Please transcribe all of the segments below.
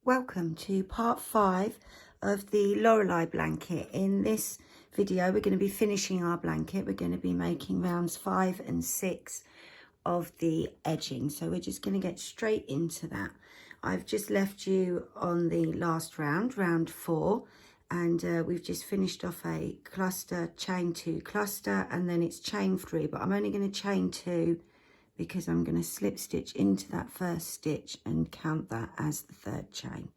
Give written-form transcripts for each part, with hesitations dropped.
Welcome to part 5 of the Lorelai blanket. In this video we're going to be finishing our blanket. We're going to be making rounds 5 and 6 of the edging, so we're just going to get straight into that. I've just left you on the last round, round 4, and we've just finished off a cluster, chain 2 cluster, and then it's chain 3, but I'm only going to chain 2 because I'm going to slip stitch into that first stitch and count that as the third chain.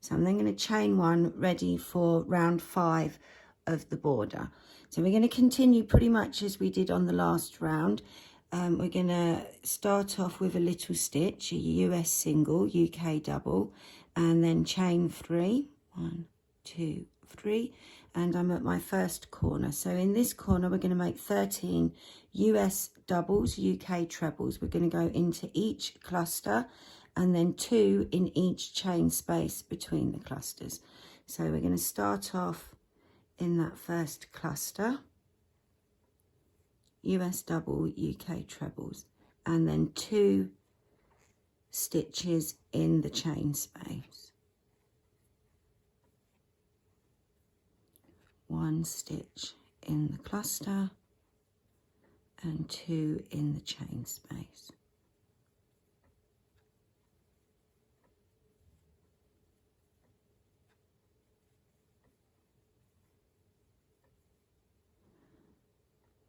So I'm then going to chain 1 ready for round 5 of the border. So we're going to continue pretty much as we did on the last round. We're going to start off with a little stitch, a US single, UK double, and then chain 3, 1, 2, 3, and I'm at my first corner. So in this corner we're going to make 13 US doubles, UK trebles. We're going to go into each cluster and then 2 in each chain space between the clusters. So we're going to start off in that first cluster, US double, UK trebles, and then 2 stitches in the chain space. 1 stitch in the cluster and 2 in the chain space.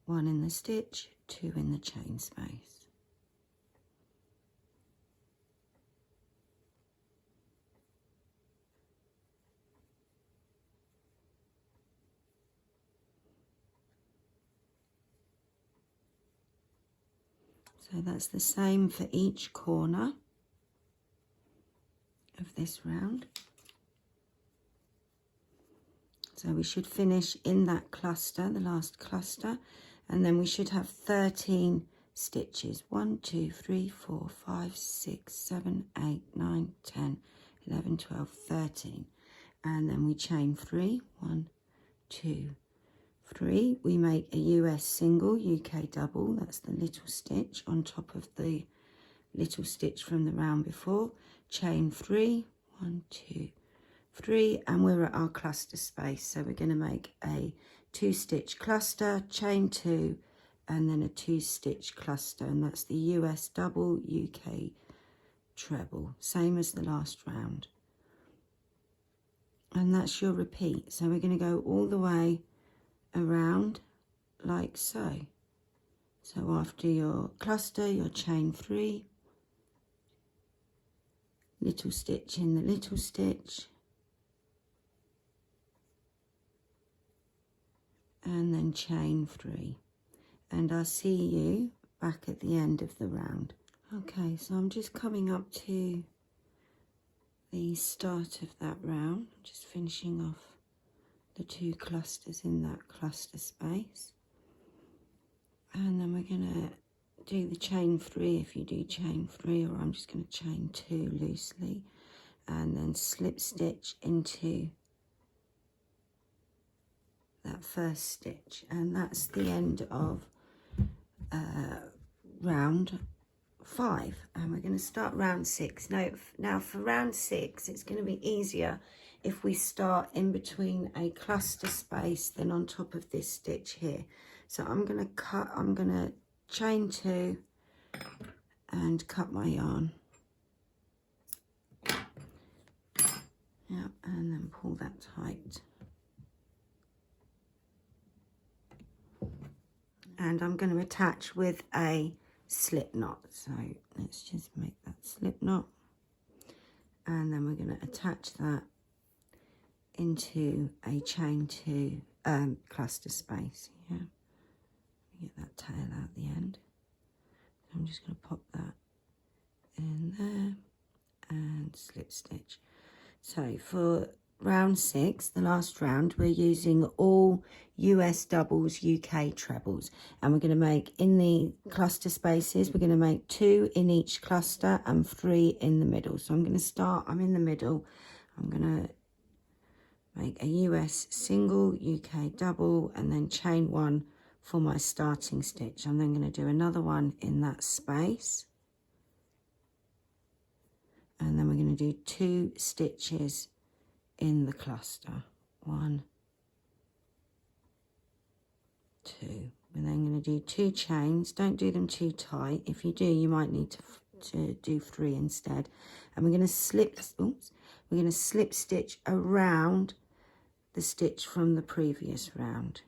One in the stitch, 2 in the chain space. So that's the same for each corner of this round. So we should finish in that cluster, the last cluster, and then we should have 13 stitches. 1, 2, 3, 4, 5, 6, 7, 8, 9, 10, 11, 12, 13. And then we chain 3, 1, 2, 3. We make a US single, UK double, that's the little stitch on top of the little stitch from the round before. Chain 3, 1, 2, 3, and we're at our cluster space. So we're going to make a 2 stitch cluster, chain 2, and then a 2 stitch cluster, and that's the US double, UK treble, same as the last round. And that's your repeat. So we're going to go all the way around like so. So after your cluster, your chain 3, little stitch in the little stitch, and then chain 3, and I'll see you back at the end of the round. Okay, so I'm just coming up to the start of that round, just finishing off the 2 clusters in that cluster space, and then we're going to do the chain 3 if you do chain 3, or I'm just going to chain 2 loosely and then slip stitch into that first stitch, and that's the end of round 5, and we're going to start round 6. Now for round 6 it's going to be easier if we start in between a cluster space than on top of this stitch here. So I'm going to chain 2 and cut my yarn, yeah, and then pull that tight. And I'm going to attach with a slip knot. So let's just make that slip knot, and then we're going to attach that into a chain 2 cluster space. Yeah, get that tail out the end. I'm just going to pop that in there and slip stitch. So for round 6, the last round, we're using all US doubles, UK trebles, and we're going to make in the cluster spaces, we're going to make 2 in each cluster and 3 in the middle. So I'm going to start, I'm in the middle, I'm going to make a US single, UK double, and then chain 1 for my starting stitch. I'm then going to do another one in that space, and then we're going to do 2 stitches in the cluster. 1, 2. We're then going to do 2 chains. Don't do them too tight. If you do, you might need to do 3 instead. And we're going to slip stitch around the stitch from the previous round.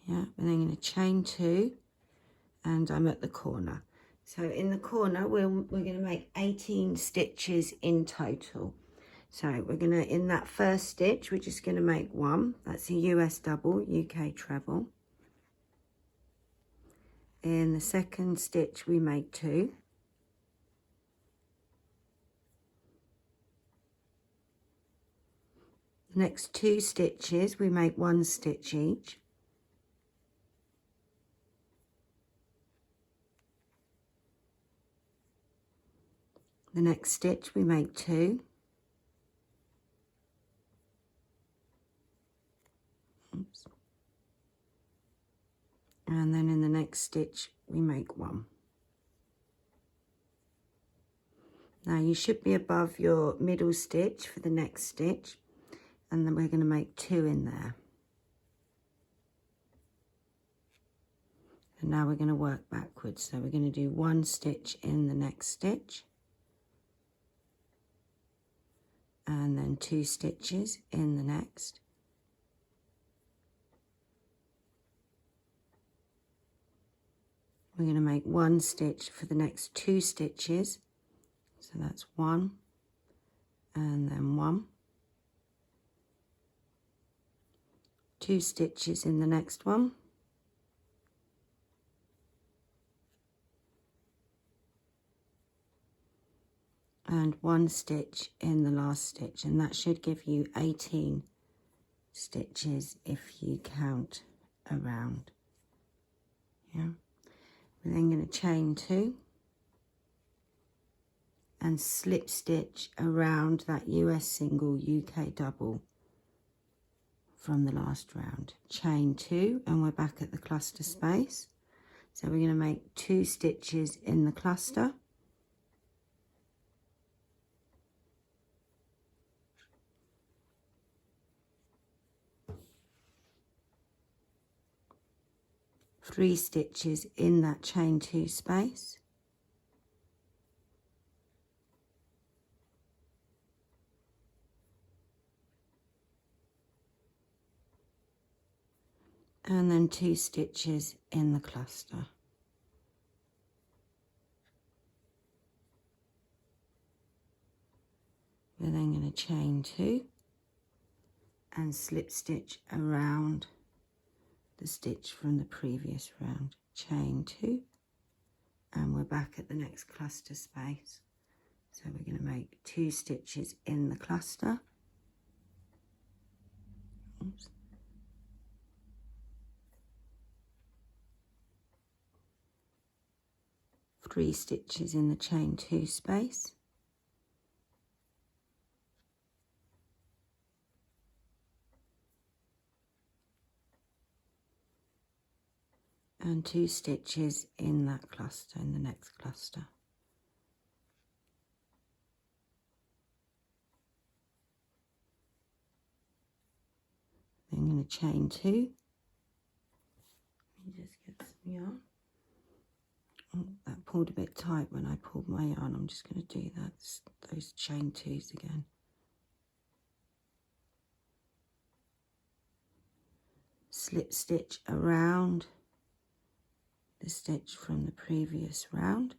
Yeah, we're then going to chain 2, and I'm at the corner. So in the corner, we're going to make 18 stitches in total. So we're going to, in that first stitch, we're just going to make 1. That's a US double, UK treble. In the second stitch, we make 2. The next 2 stitches, we make 1 stitch each. The next stitch, we make 2. Oops. And then in the next stitch, we make 1. Now you should be above your middle stitch for the next stitch, and then we're going to make 2 in there. And now we're going to work backwards. So we're going to do 1 stitch in the next stitch, and then 2 stitches in the next. We're going to make 1 stitch for the next 2 stitches. So that's 1, and then 1. 2 stitches in the next one. And 1 stitch in the last stitch, and that should give you 18 stitches if you count around. Yeah. We're then going to chain 2 and slip stitch around that US single, UK double from the last round. Chain 2, and we're back at the cluster space. So we're going to make 2 stitches in the cluster. Three stitches in that chain 2 space. And then 2 stitches in the cluster. We're then going to chain 2 and slip stitch around the stitch from the previous round. Chain 2, and we're back at the next cluster space. So we're going to make 2 stitches in the cluster. Oops. Three stitches in the chain 2 space. And 2 stitches in that cluster, in the next cluster. Then I'm going to chain 2. Let me just get some yarn. Oh, that pulled a bit tight when I pulled my yarn. I'm just going to do that, those chain 2s again. Slip stitch around the stitch from the previous round,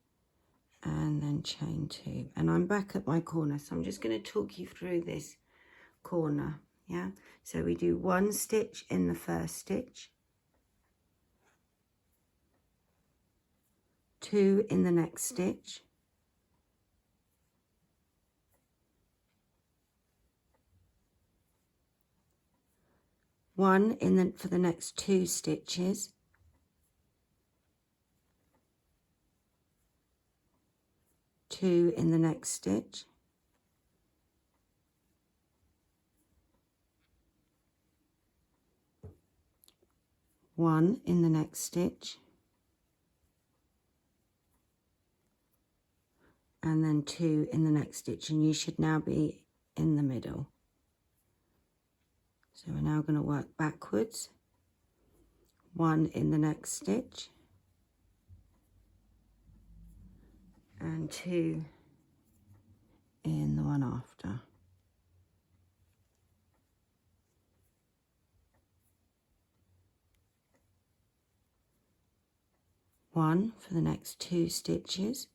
and then chain 2. And I'm back at my corner, so I'm just going to talk you through this corner. Yeah, so we do 1 stitch in the first stitch, 2 in the next stitch, 1 for the next 2 stitches, 2 in the next stitch, 1 in the next stitch, and then 2 in the next stitch, and you should now be in the middle. So we're now going to work backwards, 1 in the next stitch, and 2 in the one after. One for the next 2 stitches,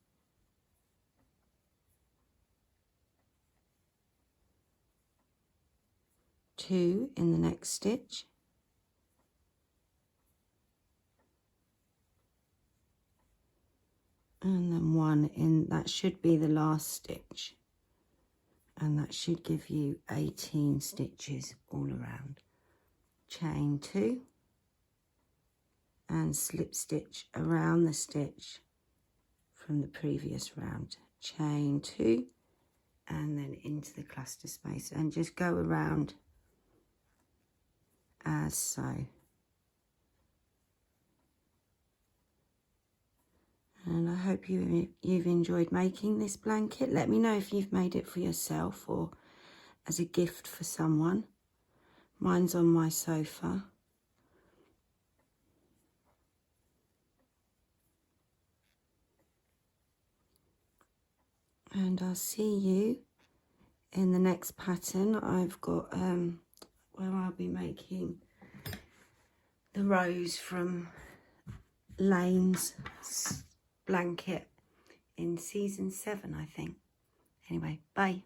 two in the next stitch, and then 1 in, that should be the last stitch, and that should give you 18 stitches all around. Chain 2 and slip stitch around the stitch from the previous round. Chain 2 and then into the cluster space, and just go around as so. And I hope you've enjoyed making this blanket. Let me know if you've made it for yourself or as a gift for someone. Mine's on my sofa. And I'll see you in the next pattern. I've got where I'll be making the rose from Lane's blanket in season 7, I think. Anyway, bye.